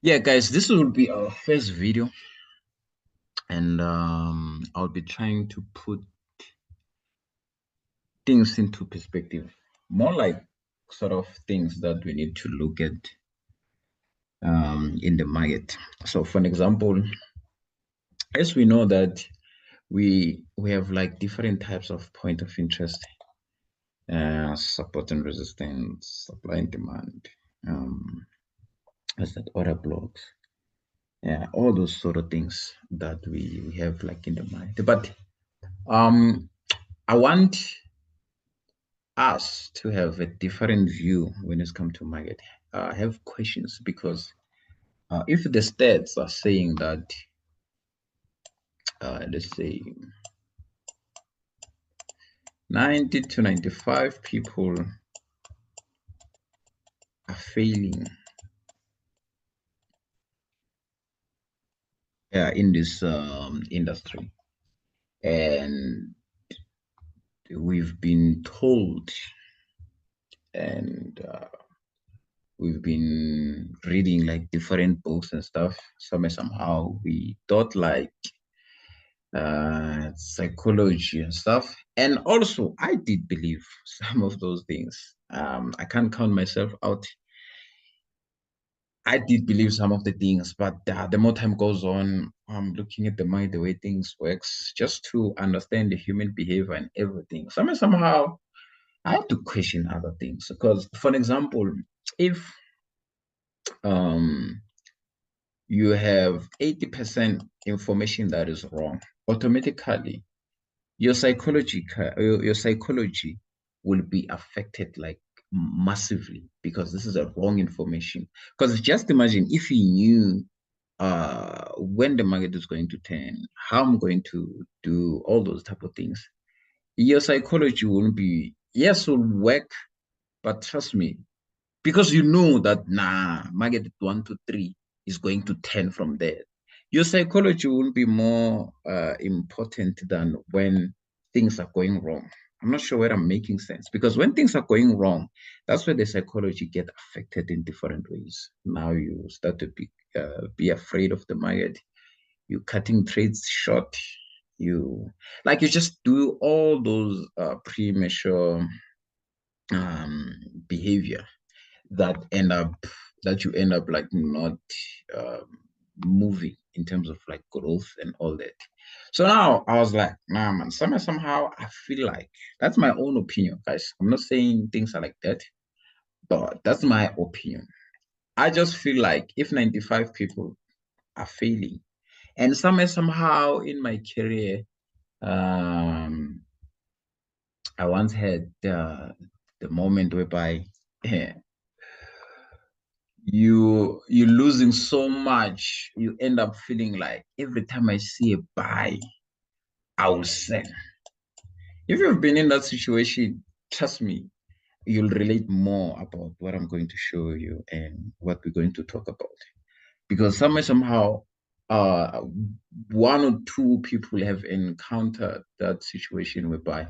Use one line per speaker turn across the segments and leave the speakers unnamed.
Yeah, guys, this will be our first video, and I'll be trying to put things into perspective, more like sort of things that we need to look at in the market. So, for an example, as we know that we have like different types of point of interest, support and resistance, supply and demand, um, as that order blocks, yeah, all those sort of things that we have like in the market. But um, I want us to have a different view when it's come to market. I have questions because if the stats are saying that, let's say, 90 to 95 people are failing in this industry, and we've been told and we've been reading like different books and stuff. Somehow we thought like psychology and stuff. And also, I did believe some of those things. I can't count myself out. I did believe some of the things, but the more time goes on, I'm looking at the mind, the way things works, just to understand the human behavior and everything. Somehow, I have to question other things because, for an example, if um you have 80% information that is wrong, automatically your psychology will be affected like massively because this is a wrong information. Because just imagine if you knew when the market is going to turn, how I'm going to do all those type of things, your psychology won't be, yes, will work, but trust me, because you know that market 1 to 3 is going to 10 from there. Your psychology will be more important than when things are going wrong. I'm not sure whether I'm making sense because when things are going wrong, that's where the psychology get affected in different ways. Now you start to be afraid of the market. You cutting trades short. You just do all those premature um, behavior that end up that you end up like not um, moving in terms of like growth and all that. So now I was like, nah, man, somehow I feel like that's my own opinion, guys. I'm not saying things are like that, but that's my opinion. I just feel like if 95 people are failing, and somehow in my career, um, I once had the moment whereby you're losing so much, you end up feeling like every time I see a buy, I will sell. If you've been in that situation, trust me, you'll relate more about what I'm going to show you and what we're going to talk about. Because somehow, uh, one or two people have encountered that situation whereby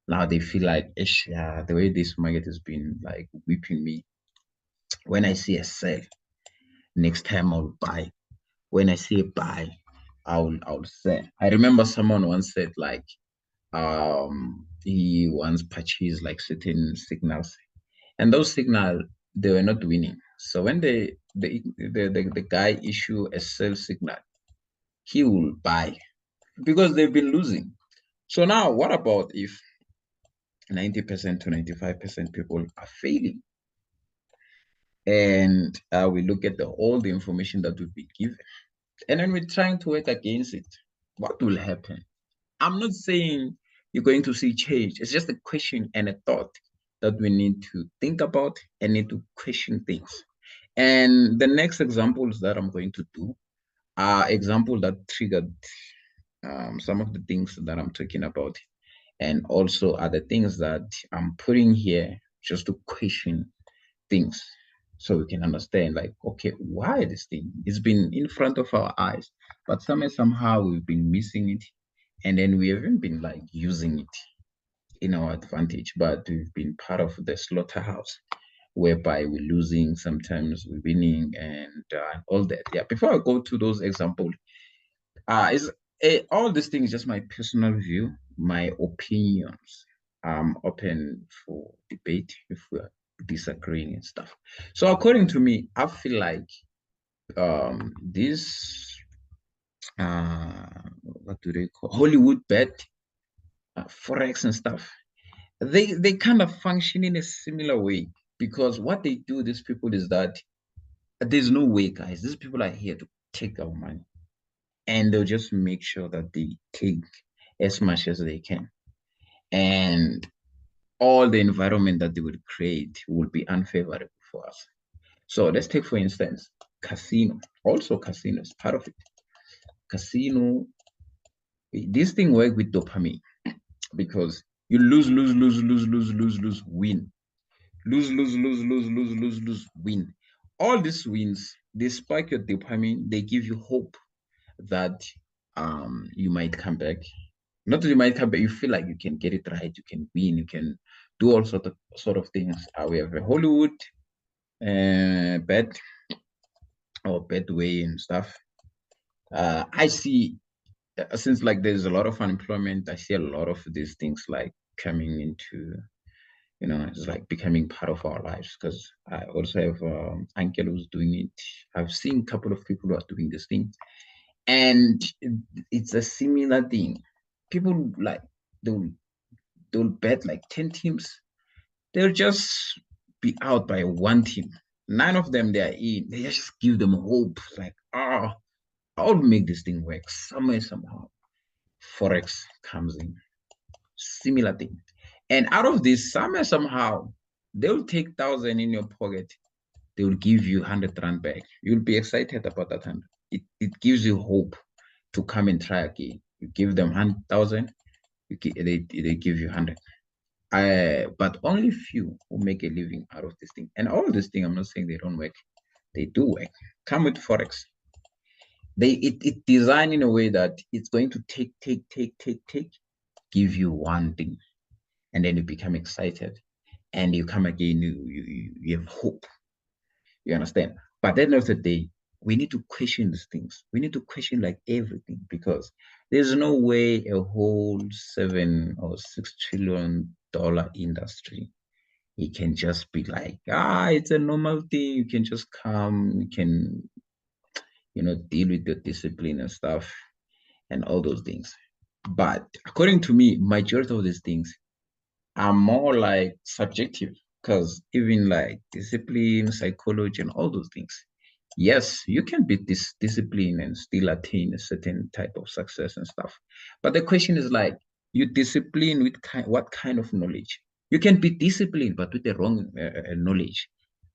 now they feel like, "Ish, yeah, the way this market has been like whipping me. When I see a sell, next time I'll buy. When I say buy, I'll sell." I remember someone once said like he once purchased like certain signals, and those signal they were not winning. So when the guy issue a sell signal, he will buy because they've been losing. So now what about if 90% to 95% people are failing? And we look at all the information that we've been given, and then we're trying to work against it. What will happen? I'm not saying you're going to see change. It's just a question and a thought that we need to think about and need to question things. And the next examples that I'm going to do are examples that triggered some of the things that I'm talking about, and also are the things that I'm putting here just to question things so we can understand like, okay, why this thing? It's been in front of our eyes, but somehow we've been missing it, and then we haven't been like using it in our advantage, but we've been part of the slaughterhouse. whereby we're losing, sometimes we're winning, and all that. Yeah. Before I go to those examples, is all these things just my personal view, my opinions. I'm open for debate if we're disagreeing and stuff. So according to me, I feel like this what do they call Hollywood bet, forex and stuff. They kind of function in a similar way because what they do, these people, is that there's no way, guys. These people are here to take our money, and they'll just make sure that they take as much as they can. And all the environment that they would create will be unfavorable for us. So let's take, for instance, casino. Also, casino is part of it. Casino, this thing work with dopamine because you lose, win. Lose, win. All these wins, they spike your dopamine, they give you hope that you might come back. Not that you might come back, you feel like you can get it right, you can win, you can do all sort of things. We have a Hollywood bet or bet way and stuff. I see since like there's a lot of unemployment, I see a lot of these things like coming into, it's like becoming part of our lives because I also have uncle who's doing it. I've seen a couple of people who are doing this thing, and it's a similar thing. People like they'll they'll bet like 10 teams. They'll just be out by one team. Nine of them they are in. They just give them hope. Like, I'll make this thing work somewhere, somehow. Forex comes in. Similar thing. And out of this, somewhere, somehow, they'll take 1,000 in your pocket. They will give you 100 rand back. You'll be excited about that 100. It gives you hope to come and try again. You give them 100,000, they give you 100. But only few who make a living out of this thing. And all this thing, I'm not saying they don't work. They do work. Come with Forex. It designed in a way that it's going to take, give you one thing, and then you become excited, and you come again. You have hope. You understand? But at the end of the day, we need to question these things. We need to question like everything because there's no way a whole $7 or $6 trillion industry it can just be like, it's a normal thing. You can just come, you can, deal with your discipline and stuff and all those things. But according to me, majority of these things are more like subjective because even like discipline, psychology, and all those things. Yes, you can be disciplined and still attain a certain type of success and stuff. But the question is like, you discipline with what kind of knowledge? You can be disciplined, but with the wrong knowledge.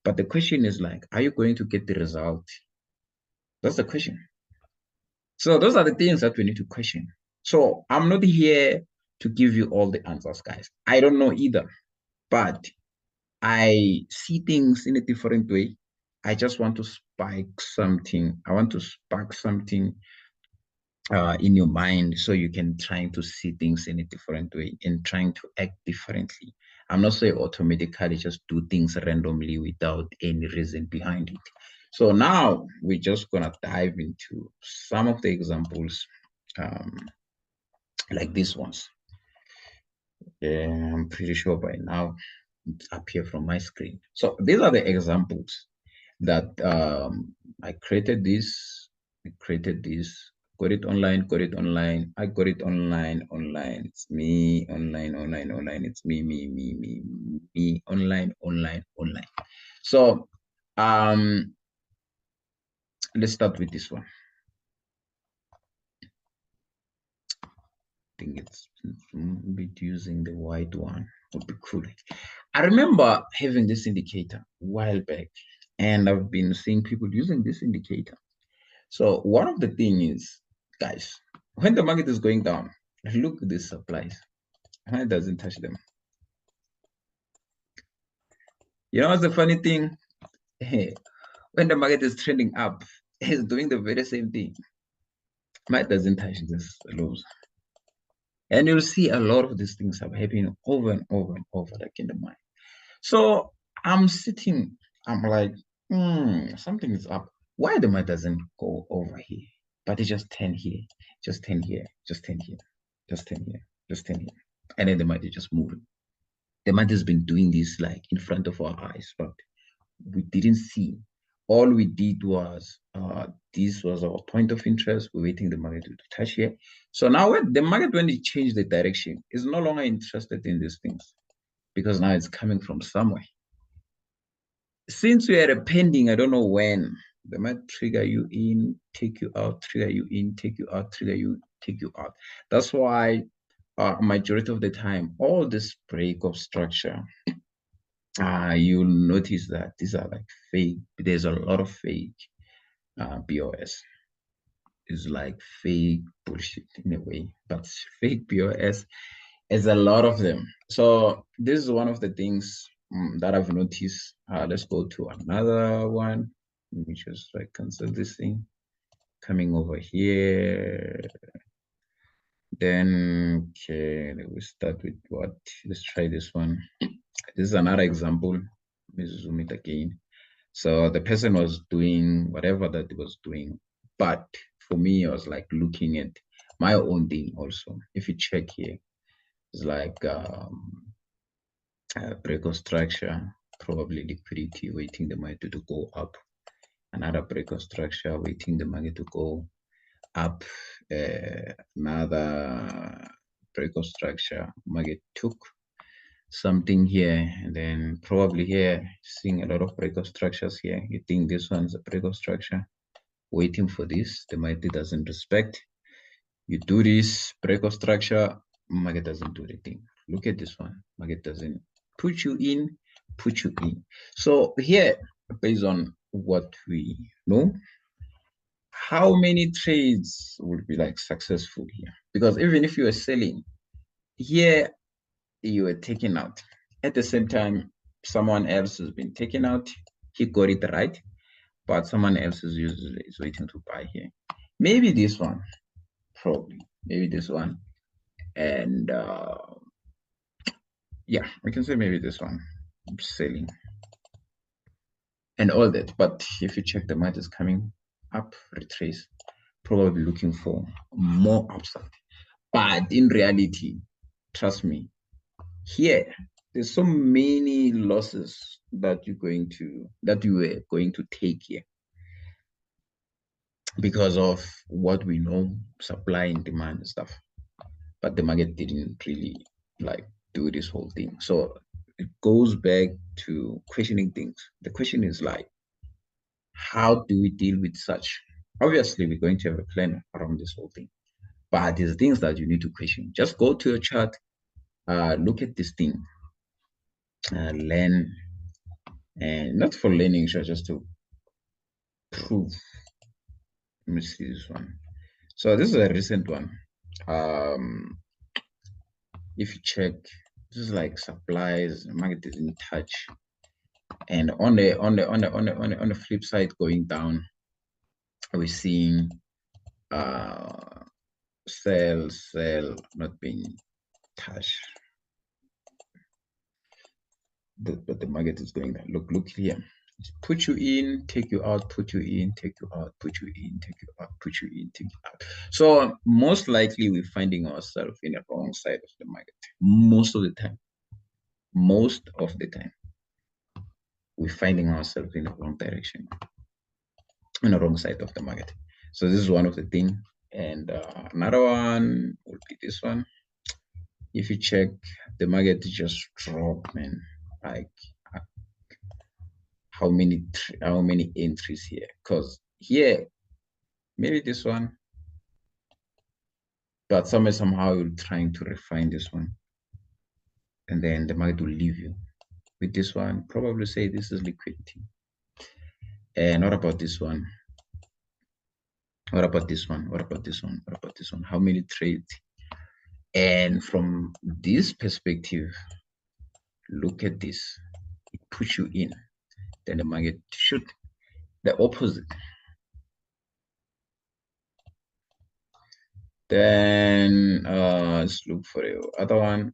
But the question is like, are you going to get the result? That's the question. So those are the things that we need to question. So I'm not here to give you all the answers, guys. I don't know either, but I see things in a different way. I just want to spike something. I want to spark something in your mind so you can try to see things in a different way and trying to act differently. I'm not saying automatically just do things randomly without any reason behind it. So now we're just gonna dive into some of the examples like these ones. I'm pretty sure by now it's up here from my screen. So these are the examples that I created this, got it online, I got it online. It's me, online. It's me, online. So let's start with this one. I think it's a bit using the white one would be cool. I remember having this indicator a while back, and I've been seeing people using this indicator. So one of the things is, guys, when the market is going down, look at these supplies. And it doesn't touch them. You know what's the funny thing? When the market is trending up, it's doing the very same thing. Mine doesn't touch this lows. And you'll see a lot of these things are happening over and over and over, like in the mind. So I'm sitting, I'm like, something is up. Why the market doesn't go over here? But it just 10 here, just 10 here, just 10 here, just 10 here, just 10 here. And then the market just moving. The market has been doing this like in front of our eyes, but we didn't see. All we did was this was our point of interest. We're waiting the market to touch here. So now when the market, when it changed the direction, is no longer interested in these things because now it's coming from somewhere. Since we are a pending, I don't know when, they might trigger you in, take you out, trigger you in, take you out, trigger you, take you out. That's why majority of the time, all this break of structure, you'll notice that these are like fake. There's a lot of fake BOS. It's like fake bullshit in a way, but fake BOS is a lot of them. So this is one of the things that I've noticed. Let's go to another one. Let me just like cancel this thing. Coming over here. Then, okay, we start with what? Let's try this one. This is another example. Let me zoom it again. So the person was doing whatever that he was doing. But for me, I was like looking at my own thing also. If you check here, it's like break of structure, probably liquidity, waiting the market to go up. Another break of structure, waiting the market to go up. Another break of structure, market took something here, and then probably here, seeing a lot of break of structures here. You think this one's a break of structure, waiting for this. The market doesn't respect. You do this break of structure, market doesn't do anything. Look at this one. Market doesn't put you in, put you in. So here, based on what we know, how many trades will be like successful here? Because even if you are selling, here you are taking out. At the same time, someone else has been taken out. He got it right, but someone else is waiting to buy here. Maybe this one, probably. Maybe this one. And yeah, we can say maybe this one, selling and all that. But if you check, the market is coming up, retrace, probably looking for more upside. But in reality, trust me, here there's so many losses that you were going to take here because of what we know, supply and demand and stuff. But the market didn't really like do this whole thing. So it goes back to questioning things. The question is like, how do we deal with such? Obviously, we're going to have a plan around this whole thing. But there's things that you need to question. Just go to your chart, look at this thing, learn, and not for learning, just to prove. Let me see this one. So this is a recent one. If you check, this is like supplies, market is in touch, and on the flip side, going down, we're seeing sell not being touched. But the market is going down. Look here. Put you in, take you out, put you in, take you out, put you in, take you out, put you in, take you out. So most likely we're finding ourselves in the wrong side of the market. Most of the time. Most of the time. We're finding ourselves in the wrong direction, in the wrong side of the market. So this is one of the things. And another one would be this one. If you check, the market just dropped, man. Like how many entries here? Because here, maybe this one, but somehow you're trying to refine this one, and then the market will leave you with this one. Probably say this is liquidity. And what about this one? What about this one? What about this one? What about this one? How many trades? And from this perspective, look at this. It puts you in. Then the market should the opposite. Then let's look for the other one.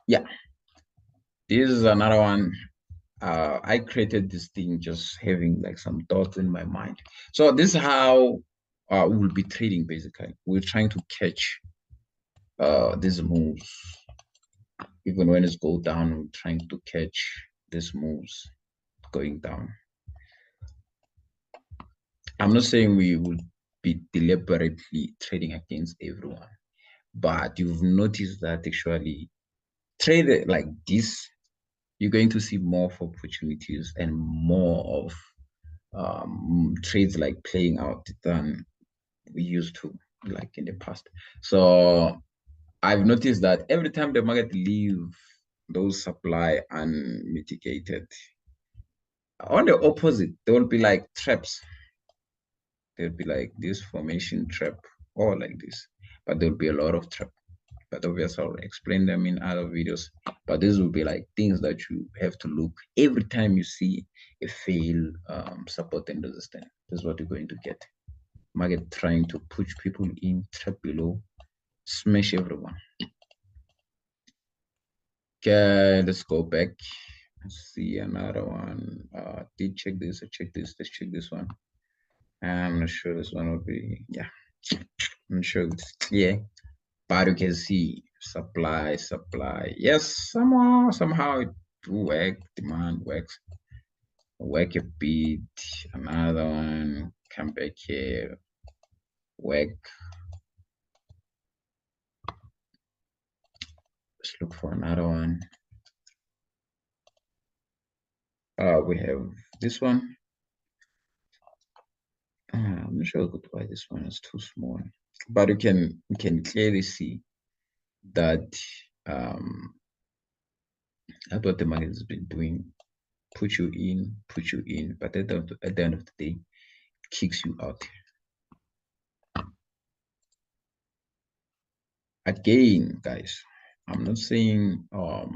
Yeah, this is another one. I created this thing just having like some thoughts in my mind. So this is how we'll be trading basically. We're trying to catch these moves. Even when it's go down, we're trying to catch these moves going down. I'm not saying we will be deliberately trading against everyone, but you've noticed that actually trade like this, you're going to see more of opportunities and more of trades like playing out than we used to like in the past. So I've noticed that every time the market leave those supply unmitigated, on the opposite, there will be like traps. There'll be like this formation trap or like this, but there'll be a lot of trap. But obviously, I'll explain them in other videos. But this will be like things that you have to look every time you see a fail support and resistance. This is what you're going to get. Market trying to push people in, trap below, smash everyone. Okay, let's go back. Let's see another one. Did check this, I check this, let's check this one. I'm not sure this one will be, yeah, I'm sure it's clear. But you can see supply. Yes, somehow it do work, demand works. Work a bit, another one, come back here, work. Let's look for another one. We have this one. I'm not sure why this one is too small, but you can clearly see that that's what the market has been doing. Put you in, but at the end of the day, kicks you out. Again, guys, I'm not saying or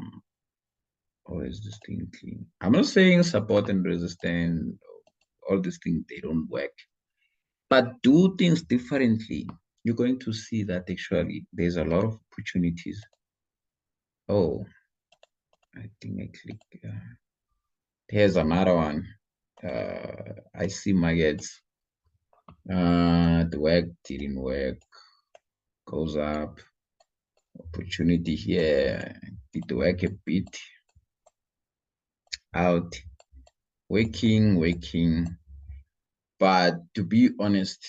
is this thing clean? I'm not saying support and resistance, all these things they don't work. But do things differently. You're going to see that actually there's a lot of opportunities. Oh, I think I clicked. Here's another one. I see markets. The work didn't work. Goes up. Opportunity here. Did work a bit out. Working. But to be honest,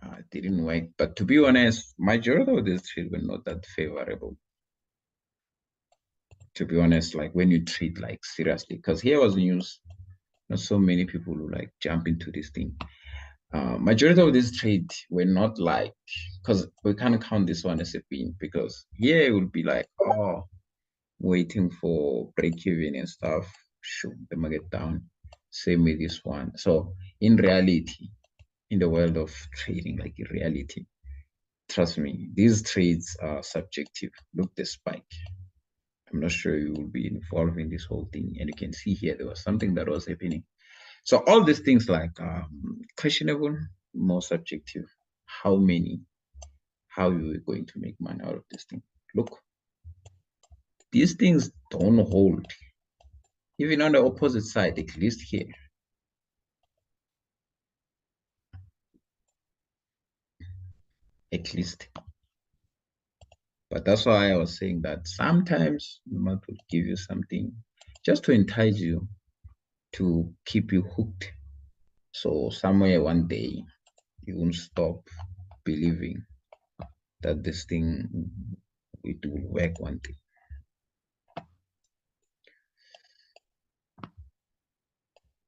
it didn't work. But to be honest, majority of these trades were not that favorable. To be honest, like when you trade like seriously, because here was news, not so many people who like jump into this thing. Majority of these trades were not like, because we can't count this one as a win because here it would be like, oh, waiting for break even and stuff, shoot the market down. Same with this one. So in reality, in the world of trading, like in reality, trust me, these trades are subjective. Look, the spike. I'm not sure you will be involved in this whole thing. And you can see here, there was something that was happening. So all these things like questionable, more subjective. How many? How you are going to make money out of this thing? Look, these things don't hold. Even on the opposite side, at least here. At least. But that's why I was saying that sometimes the market will give you something just to entice you, to keep you hooked. So somewhere one day you won't stop believing that this thing it will work one day.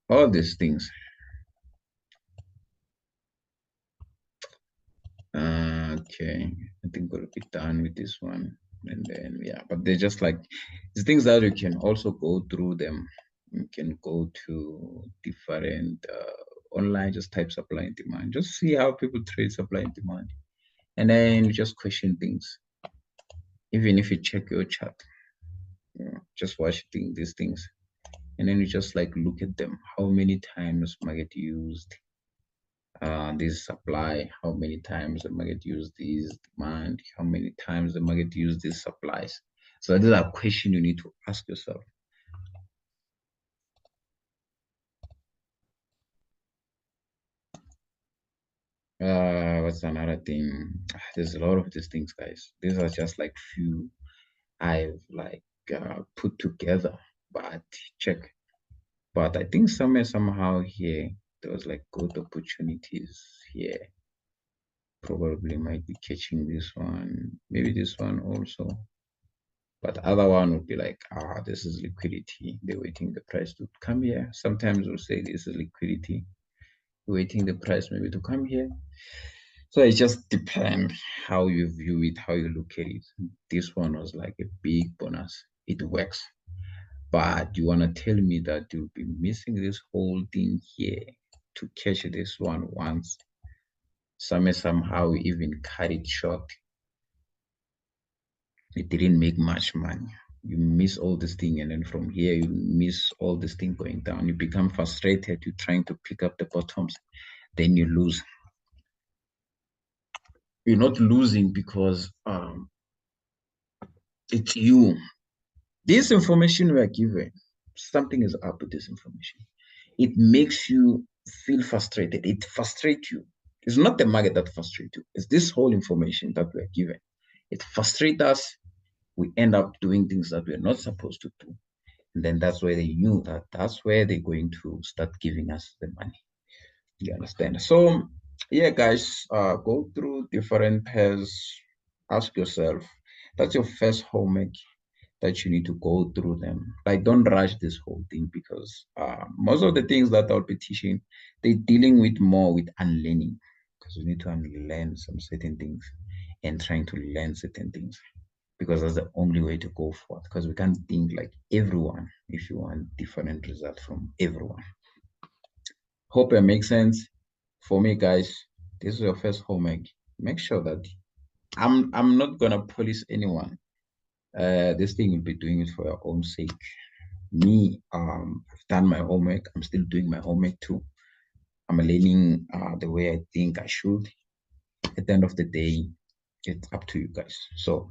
All these things. Okay, I think we'll be done with this one. And then yeah, but they're just like the things that you can also go through them. You can go to different online, just type supply and demand. Just see how people trade supply and demand. And then you just question things. Even if you check your chart, just watching these things. And then you just like look at them. How many times market used this supply, how many times the market used this demand, how many times the market used these supplies. So these are questions you need to ask yourself. What's another thing? There's a lot of these things, guys. These are just like few I've like put together, but check. But I think somewhere somehow here there was like good opportunities here. Probably might be catching this one, maybe this one also. But other one would be like, this is liquidity. They're waiting the price to come here. Sometimes we'll say this is liquidity, waiting the price maybe to come here. So it just depends how you view it, how you look at it. This one was like a big bonus. It works. But you want to tell me that you'll be missing this whole thing here to catch this one once. Somehow even cut it short. It didn't make much money. You miss all this thing, and then from here you miss all this thing going down. You become frustrated. You're trying to pick up the bottoms, then you lose. You're not losing because it's you. This information we are given, something is up with this information. It makes you feel frustrated. It frustrates you. It's not the market that frustrates you. It's this whole information that we're given. It frustrates us. We end up doing things that we're not supposed to do. And then that's where they knew that that's where they're going to start giving us the money. You understand? So, yeah, guys, go through different pairs. Ask yourself, that's your first homework that you need to go through them. Like, don't rush this whole thing because most of the things that I'll be teaching, they're dealing with more with unlearning because we need to unlearn some certain things and trying to learn certain things because that's the only way to go forward because we can't think like everyone if you want different results from everyone. Hope it makes sense. For me, guys, this is your first homework. Make sure that I'm not gonna police anyone. This thing you'll be doing it for your own sake. Me, I've done my homework. I'm still doing my homework too. I'm learning the way I think I should. At the end of the day, it's up to you guys. So